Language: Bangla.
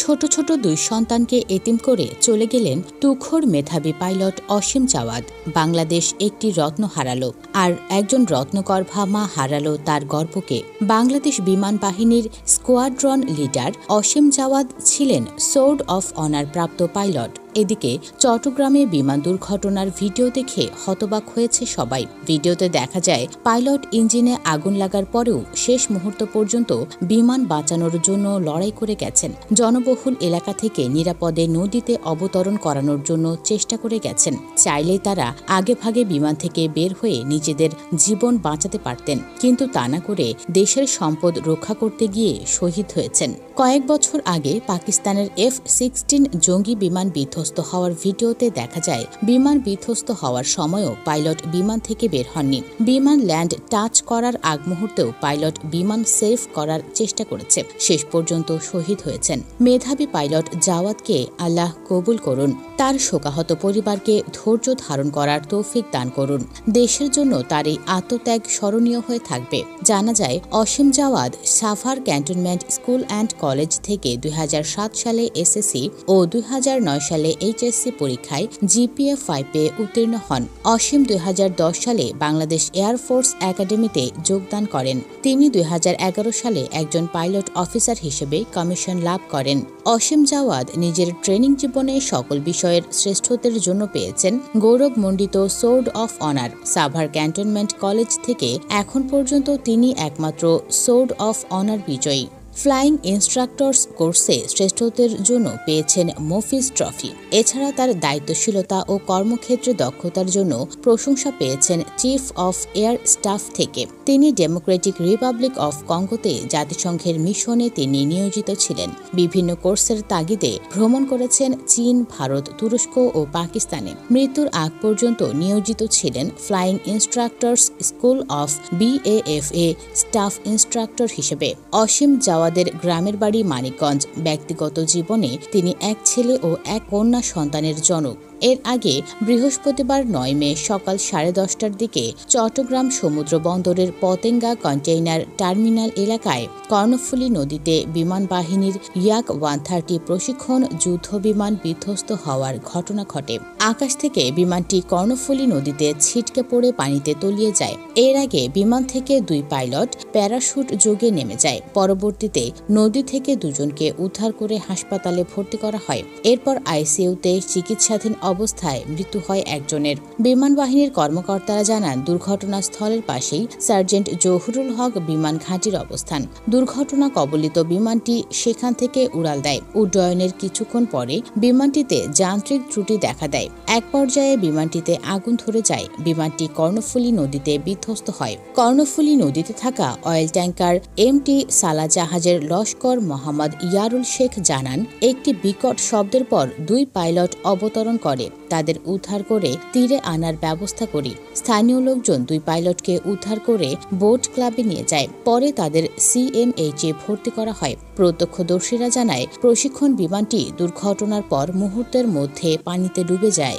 ছোট ছোট দুই সন্তানকে এতিম করে চলে গেলেন তুখোড় মেধাবী পাইলট অসীম জাওয়াদ। বাংলাদেশ একটি রত্ন হারালো, আর একজন রত্নগর্ভা মা হারালো তার গর্ভকে। বাংলাদেশ বিমান বাহিনীর স্কোয়াড্রন লিডার অসীম জাওয়াদ ছিলেন সোর্ড অফ অনার প্রাপ্ত পাইলট। এদিকে চট্টগ্রামে বিমান দুর্ঘটনার ভিডিও দেখে হতবাক হয়েছে সবাই। ভিডিওতে দেখা যায় পাইলট ইঞ্জিনে আগুন লাগার পরেও শেষ মুহূর্ত পর্যন্ত বিমান বাঁচানোর জন্য লড়াই করে গেছেন। জনবহুল এলাকা থেকে নিরাপদে নদীতে অবতরণ করানোর জন্য চেষ্টা করে গেছেন। চাইলেই তারা আগেভাগে বিমান থেকে বের হয়ে নিজেদের জীবন বাঁচাতে পারতেন, কিন্তু তা না করে দেশের সম্পদ রক্ষা করতে গিয়ে শহীদ হয়েছেন। কয়েক বছর আগে পাকিস্তানের F-16 জঙ্গি বিমান বিধ্বস্ত হওয়ার ভিডিওতে দেখা যায় বিমান বিধ্বস্ত হওয়ার সময়ও পাইলট বিমান থেকে বের হননি। বিমান ল্যান্ড টাচ করার আগ মুহূর্তেও পাইলট বিমান সেভ করার চেষ্টা করেছে। শেষ পর্যন্ত শহীদ হয়েছেন। মেধাবী পাইলট জাওয়াদকে আল্লাহ কবুল করুন, তার শোকাহত পরিবারকে ধৈর্য ধারণ করার তৌফিক দান করুন। দেশের জন্য তার এই আত্মত্যাগ স্মরণীয় হয়ে থাকবে। জানা যায় Asim Jawad Savar cantonment school and college থেকে 2007 সালে এসএসসি ও 2009 সালে এইচএসসি পরীক্ষায় জিপিএ 5 পেয়ে উত্তীর্ণ হন। অসীম 2010 সালে বাংলাদেশ এয়ারফোর্স একাডেমিতে যোগদান করেন। তিনি 2011 সালে একজন পাইলট অফিসার হিসেবে কমিশন লাভ করেন। অসীম জাওয়াদ নিজের ট্রেনিং জীবনে সকল বিষয়ের শ্রেষ্ঠত্বের জন্য পেয়েছেন গৌরবমণ্ডিত sword of honour. Savar cantonment college থেকে এখন পর্যন্ত তিনি একমাত্র সোর্ড অফ অনার বিজয়ী। ফ্লাইং ইনস্ট্রাক্টরস কোর্সে শ্রেষ্ঠত্বের জন্য পেয়েছেন মফিজ ট্রফি। এছাড়া তার দায়িত্বশীলতা ও কর্মক্ষেত্রে দক্ষতার জন্য প্রশংসা পেয়েছেন চিফ অফ এয়ার স্টাফ থেকে। তিনি ডেমোক্রেটিক রিপাবলিক অফ কঙ্গোতে জাতিসংঘের মিশনে তিনি নিয়োজিত ছিলেন। বিভিন্ন কোর্সের তাগিদে ভ্রমণ করেছেন চীন, ভারত, তুরস্ক ও পাকিস্তানে। মৃত্যুর আগ পর্যন্ত নিয়োজিত ছিলেন flying instructors school of BAFA staff instructor হিসেবে। অসীম জাওয়াদের গ্রামের বাড়ি মানিকগঞ্জ। ব্যক্তিগত জীবনে তিনি এক ছেলে ও এক কন্যা সন্তানের জনক। এর আগে বৃহস্পতিবার 9 মে সকাল 10:30টার দিকে চট্টগ্রাম সমুদ্র বন্দরের পতেঙ্গা কন্টেইনার টার্মিনাল এলাকায় কর্ণফুলী নদীতে বিমান বাহিনীর ইয়াক 130 প্রশিক্ষণ যুদ্ধ বিমান বিধ্বস্ত হওয়ার ঘটনা ঘটে। আকাশ থেকে বিমানটি কর্ণফুলী নদীতে ছিটকে পড়ে পানিতে তলিয়ে যায়। এর আগে বিমান থেকে 2 পাইলট প্যারাশুট যোগে নেমে যায়। পরবর্তীতে নদী থেকে 2 জনকে উদ্ধার করে হাসপাতালে ভর্তি করা হয়। এরপর আইসিইউতে চিকিৎসাধীন অবস্থায় মৃত্যু হয় একজনের। বিমান বাহিনীর কর্মকর্তারা জানান, দুর্ঘটনাস্থলের পাশেই সার্জেন্ট জহুরুল হক বিমান ঘাঁটির অবস্থান। দুর্ঘটনা কবলিত বিমানটি সেখান থেকে উড়াল দেয়। উড্ডয়নের কিছুক্ষণ পরে বিমানটিতে যান্ত্রিক ত্রুটি দেখা দেয়। এক পর্যায়ে বিমানটিতে আগুন ধরে যায়। বিমানটি কর্ণফুলী নদীতে বিধ্বস্ত হয়। কর্ণফুলী নদীতে থাকা অয়েল ট্যাঙ্কার MT সালা জাহাজের লস্কর মোহাম্মদ ইয়ারুল শেখ জানান, একটি বিকট শব্দের পর 2 পাইলট অবতরণ করে। তাদের উদ্ধার করে তীরে আনার ব্যবস্থা করি। স্থানীয় লোকজন 2 পাইলটকে উদ্ধার করে বোট ক্লাবে নিয়ে যায়। পরে তাদের CMH-এ ভর্তি করা হয়। প্রত্যক্ষদর্শীরা জানায়, প্রশিক্ষণ বিমানটি দুর্ঘটনার পর মুহূর্তের মধ্যে পানিতে ডুবে যায়।